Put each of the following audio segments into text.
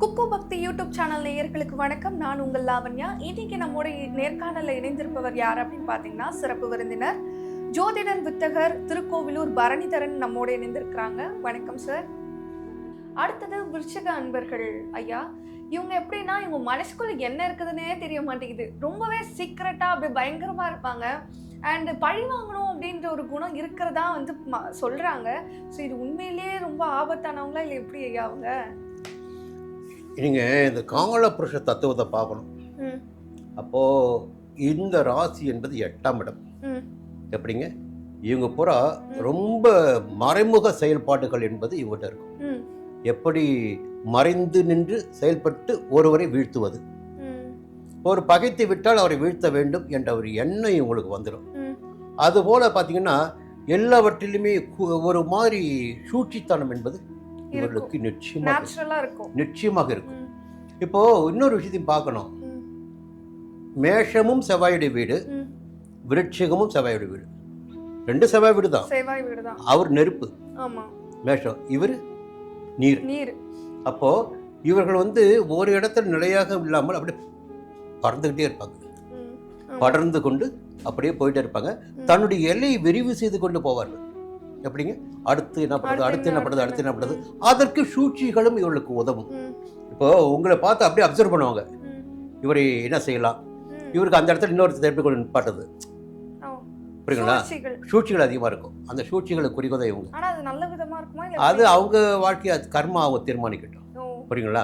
குக்கு பக்தி YouTube channel நேயர்களுக்கு வணக்கம். நான் உங்கள் லாவண்யா. இன்னைக்கு நம்மோட நேர்காணலில் இணைந்திருப்பவர் யார் அப்படின்னு பார்த்தீங்கன்னா, சிறப்பு விருந்தினர் ஜோதிடர் வித்தகர் திருக்கோவிலூர் பரணிதரன் நம்மோட இணைந்திருக்கிறாங்க. வணக்கம் சார். அடுத்தது விருச்சிக அன்பர்கள் ஐயா. இவங்க எப்படின்னா, இவங்க மனசுக்குள்ள என்ன இருக்குதுன்னே தெரிய மாட்டேங்குது. ரொம்பவே சீக்கிரட்டா அப்படியே பயங்கரமா இருப்பாங்க. அண்ட் பழி வாங்கணும் அப்படின்ற ஒரு குணம் இருக்கிறதா வந்து சொல்றாங்க. ஸோ இது உண்மையிலேயே ரொம்ப ஆபத்தானவங்களா இல்லை எப்படி ஐயா அவங்க? நீங்கள் இந்த கால புருஷ தத்துவத்தை பார்க்கணும். அப்போது இந்த ராசி என்பது 8ஆம் இடம். எப்படிங்க, இவங்க பூரா ரொம்ப மறைமுக செயல்பாடுகள் என்பது இவங்ககிட்ட இருக்கும். எப்படி மறைந்து நின்று செயல்பட்டு ஒருவரை வீழ்த்துவது, ஒரு பகைத்து விட்டால் அவரை வீழ்த்த வேண்டும் என்ற ஒரு எண்ணம் இவங்களுக்கு வந்துடும். அதுபோல் பார்த்தீங்கன்னா எல்லாவற்றிலுமே ஒரு மாதிரி சூழ்ச்சித்தனம் என்பது இவர்களுக்கு நிச்சயமாக இருக்கும். இப்போ இன்னொரு விஷயத்தையும் பார்க்கணும். மேஷமும் செவ்வாயுடைய வீடு, விருட்சிகமும் செவ்வாயுடைய வீடு. ரெண்டு செவ்வாய் வீடு தான். அவர் நெருப்பு, மேஷம், இவர் நீர். அப்போ இவர்கள் வந்து ஒரு இடத்துல நிலையாக இல்லாமல் அப்படியே பறந்துகிட்டே இருப்பாங்க. படர்ந்து கொண்டு அப்படியே போயிட்டே இருப்பாங்க. தன்னுடைய எல்லையை விரிவு செய்து கொண்டு போவார்கள். எப்படிங்க, அடுத்து என்ன படுறது. அதற்கு சூழ்ச்சிகளும் இவர்களுக்கு உதவும். இப்போ உங்களை பார்த்து அப்படியே அப்சர்வ் பண்ணுவாங்க. இவரை என்ன செய்யலாம், இவருக்கு அந்த இடத்துல இன்னொரு எப்படி கொண்டு நிப்பாட்டுறது, புரியுங்களா? சூழ்ச்சிகள் அதிகமாக இருக்கும். அந்த சூழ்ச்சிகளை குறிக்கோதை இவங்க. அது அவங்க வாழ்க்கையை கர்மா அவங்க தீர்மானிக்கட்டும், புரியுங்களா?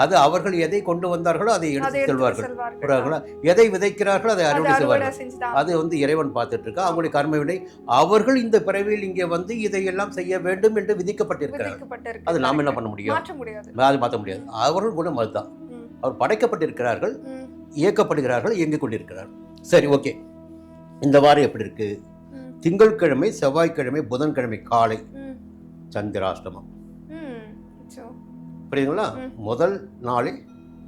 அது அவர்கள் எதை கொண்டு வந்தார்களோ அதை எடுத்து செல்வார்கள். எதை விதைக்கிறார்களோ அதை அறுவடை செய்வார்கள். அது வந்து இறைவன் பார்த்துட்டு இருக்கா. அவங்களுடைய கர்ம வினை. அவர்கள் இந்த பிறவியில் இங்கே வந்து இதையெல்லாம் செய்ய வேண்டும் என்று விதிக்கப்பட்டிருக்கிறார்கள். அது நாம் என்ன பண்ண முடியும்? அது மாற்ற முடியாது. அவர்கள் குணம் அதுதான். அவர் படைக்கப்பட்டிருக்கிறார்கள், இயக்கப்படுகிறார்கள், இயங்கிக் கொண்டிருக்கிறார்கள். சரி, ஓகே. இந்த வாரம் எப்படி இருக்கு? திங்கட்கிழமை, செவ்வாய்க்கிழமை, புதன்கிழமை காலை சந்திராஷ்டமம். புரியுதுங்களா? முதல் நாளில்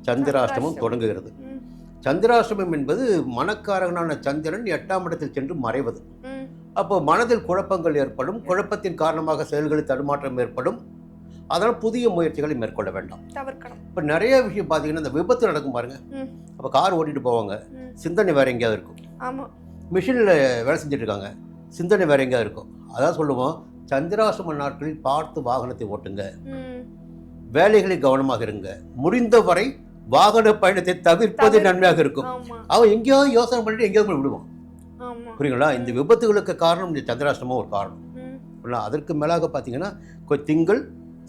சந்திராஷ்டமம் தொடங்குகிறது. சந்திராஷ்டமம் என்பது மனக்காரகனான சந்திரன் 8ஆம் இடத்தில் சென்று மறைவது. அப்போ மனதில் குழப்பங்கள் ஏற்படும். குழப்பத்தின் காரணமாக செயல்களில் தடுமாற்றம் ஏற்படும். அதனால் புதிய முயற்சிகளை மேற்கொள்ள வேண்டாம். இப்போ நிறைய விஷயம் பார்த்தீங்கன்னா, இந்த விபத்து நடக்கும் பாருங்க. அப்போ கார் ஓட்டிட்டு போவாங்க, சிந்தனை வேற எங்கேயாவது இருக்கும். மிஷினில் வேலை செஞ்சுட்டு இருக்காங்க, சிந்தனை வேற எங்கேயாவது இருக்கும். அதான் சொல்லுவோம், சந்திராஷ்டம நாட்களில் பார்த்து வாகனத்தை ஓட்டுங்க, வேலைகளில் கவனமாக இருங்க, முடிந்தவரை வாகன பயணத்தை தவிர்ப்பது நன்மையாக இருக்கும். அவன் எங்கேயாவது யோசனை பண்ணிட்டு எங்கேயாவது விடுவான், புரியுங்களா? இந்த விபத்துகளுக்கு காரணம் இந்த சந்திராஷ்டமம் ஒரு காரணம். அதற்கு மேலாக பார்த்தீங்கன்னா, திங்கள்,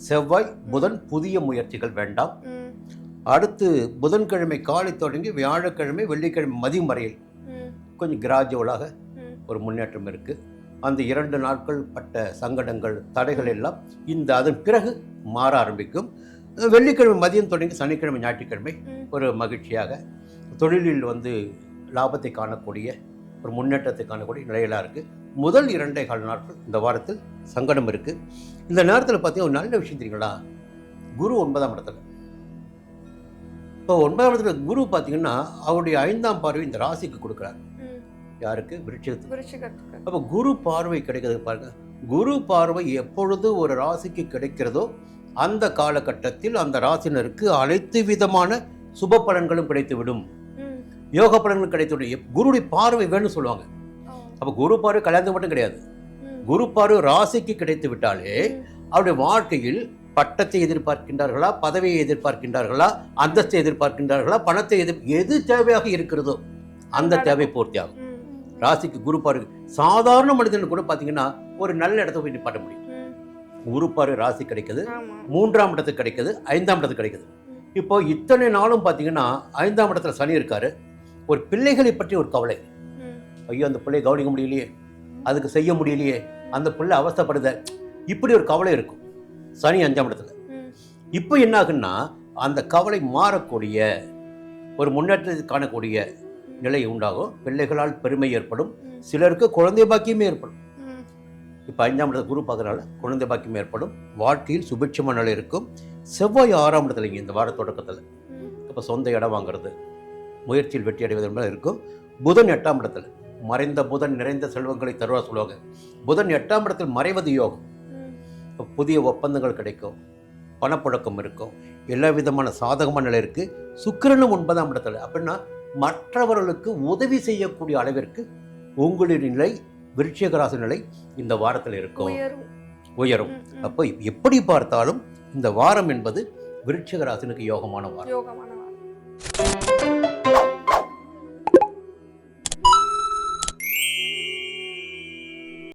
செவ்வாய், புதன் புதிய முயற்சிகள் வேண்டாம். அடுத்து புதன்கிழமை காலை தொடங்கி வியாழக்கிழமை, வெள்ளிக்கிழமை மதியம் வரையில் கொஞ்சம் கிராஜுவலாக ஒரு முன்னேற்றம் இருக்குது. அந்த 2 நாட்கள் பட்ட சங்கடங்கள், தடைகள் எல்லாம் அதன் பிறகு மாற ஆரம்பிக்கும். வெள்ளிக்கிழமை மதியம் தொடங்கி சனிக்கிழமை, ஞாயிற்றுக்கிழமை ஒரு மகிழ்ச்சியாக தொழிலில் வந்து லாபத்தை காணக்கூடிய ஒரு முன்னேற்றத்தை காணக்கூடிய நிலையெல்லாம் இருக்குது. முதல் 2.25 நாட்கள் இந்த வாரத்தில் சங்கடம் இருக்குது. இந்த நேரத்தில் பார்த்தீங்கன்னா ஒரு நல்ல விஷயம் தெரியுங்களா, குரு 9ஆம் இடத்துல. இப்போ 9ஆம் இடத்துல குரு பார்த்தீங்கன்னா அவருடைய 5ஆம் பார்வை இந்த ராசிக்கு கொடுக்குறார். யாருக்கு? விருச்சிகத்துக்கு. அப்போ குரு பார்வை கிடைக்கிறது பாருங்க. குரு பார்வை எப்பொழுது ஒரு ராசிக்கு கிடைக்கிறதோ அந்த காலகட்டத்தில் அந்த ராசினருக்கு அனைத்து விதமான சுப பலன்களும் கிடைத்துவிடும், யோக பலன்களும் கிடைத்துவிடும். குருடைய பார்வை வேணும்னு சொல்லுவாங்க. அப்போ குரு பார்வை கல்யாணத்துக்கு மட்டும் கிடையாது. குரு பார்வை ராசிக்கு கிடைத்து விட்டாலே அவருடைய வாழ்க்கையில் பட்டத்தை எதிர்பார்க்கின்றார்களா, பதவியை எதிர்பார்க்கின்றார்களா, அந்தஸ்தை எதிர்பார்க்கின்றார்களா, பணத்தை எது தேவையாக இருக்கிறதோ அந்த தேவை பூர்த்தி ஆகும். ராசிக்கு குரு பார்வை. சாதாரண மனிதன் கூட பார்த்தீங்கன்னா ஒரு நல்ல இடத்த போய் நிப்பாட்ட முடியும். குரு பார்வை ராசி கிடைக்குது, 3ஆம் இடத்துக்கு கிடைக்குது, 5ஆம் இடத்துக்கு கிடைக்குது. இப்போ இத்தனை நாளும் பார்த்தீங்கன்னா 5ஆம் இடத்துல சனி இருக்காரு. ஒரு பிள்ளைகளை பற்றி ஒரு கவலை. ஐயோ, அந்த பிள்ளையை கவனிக்க முடியலையே, அதுக்கு செய்ய முடியலையே, அந்த பிள்ளை அவஸ்தைப்படுத, இப்படி ஒரு கவலை இருக்கும் சனி 5ஆம் இடத்துல. இப்போ என்ன ஆகுன்னா அந்த கவலை மாறக்கூடிய ஒரு முன்னேற்றத்தை காணக்கூடிய நிலை உண்டாகும். பிள்ளைகளால் பெருமை ஏற்படும். சிலருக்கு குழந்தை பாக்கியமே ஏற்படும். இப்போ 5ஆம் இடத்துல குரு பார்க்கறனால குழந்தை பாக்கியம் ஏற்படும். வாழ்க்கையில் சுபிட்சமான நிலை இருக்கும். செவ்வாய் 6ஆம் இடத்துல இங்கே இந்த வார தொடக்கத்தில். இப்போ சொந்த இடம் வாங்குறது, முயற்சியில் வெற்றி அடைவது என்பது இருக்கும். புதன் 8ஆம் இடத்துல. மறைந்த புதன் நிறைந்த செல்வங்களை தருவா சொல்லுவாங்க. புதன் 8ஆம் இடத்தில் மறைவது யோகம். புதிய ஒப்பந்தங்கள் கிடைக்கும், பணப்புழக்கம் இருக்கும், எல்லா விதமான சாதகமான நிலை இருக்கு. சுக்கிரனும் 9ஆம் இடத்துல, அப்படின்னா மற்றவர்களுக்கு உதவி செய்யக்கூடிய அளவிற்கு உங்களுடைய நிலை, விருச்சிக ராசி நிலை இந்த வாரத்தில் இருக்கும், உயரும். அப்போ எப்படி பார்த்தாலும் இந்த வாரம் என்பது விருச்சிக ராசினுக்கு யோகமான வாரம்.